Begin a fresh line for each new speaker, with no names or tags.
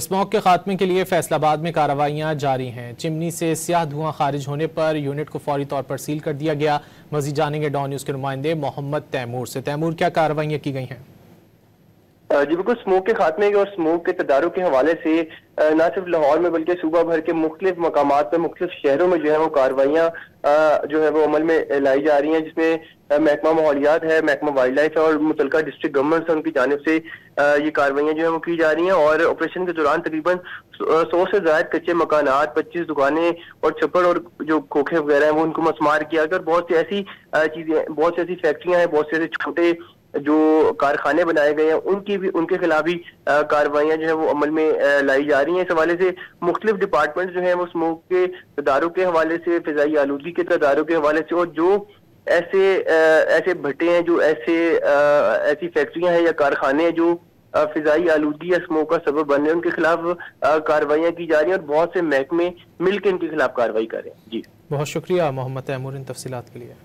Smog के खात्मे के लिए फैसलाबाद में कार्रवाइयां जारी हैं। चिमनी से स्याह धुआं खारिज होने पर यूनिट को फौरी तौर पर सील कर दिया गया। मजीद जानेंगे डॉन न्यूज के नुमाइंदे मोहम्मद तैमूर से। तैमूर, क्या कार्रवाइयां की गई हैं?
जी बिल्कुल, स्मोक के खात्मे और स्मोक के तदारुक के हवाले से न सिर्फ लाहौर में बल्कि सूबा भर के मुख्तलिफ मकामात पर मुख्तलिफ शहरों में जो है वो कार्रवाइयाँ जो है वो अमल में लाई जा रही हैं, जिसमें महकमा माहौलियात है, महकमा वाइल्ड लाइफ है और मुतलका डिस्ट्रिक्ट गवर्नमेंट है, उनकी जानिब से ये कार्रवाइयाँ जो है वो की जा रही हैं। और ऑपरेशन के दौरान तकरीबन 100 से ज्यादा कच्चे मकानात, 25 दुकानें और छप्पर और जो खोखे वगैरह हैं वो उनको मसमार किया गया। और बहुत सी ऐसी चीजें, बहुत सी ऐसी फैक्ट्रियां हैं, बहुत से ऐसे छोटे जो कारखाने बनाए गए हैं उनके खिलाफ भी कार्रवाइयां जो है वो अमल में लाई जा रही हैं। इस हवाले से मुख्तलिफ डिपार्टमेंट जो है वो स्मोक के तदारुक के हवाले से, फिजाई आलूदगी के तदारुक के हवाले से और जो ऐसे भट्टे हैं, जो ऐसी फैक्ट्रियां हैं या कारखाने हैं जो फिजाई आलूदगी या स्मोक का सबब बन रहे हैं, उनके खिलाफ कार्रवाइयां की जा रही हैं और बहुत से महकमे मिलकर इनके खिलाफ कार्रवाई कर रहे हैं। जी
बहुत शुक्रिया मोहम्मद तैमूर इन तफसीलात के लिए।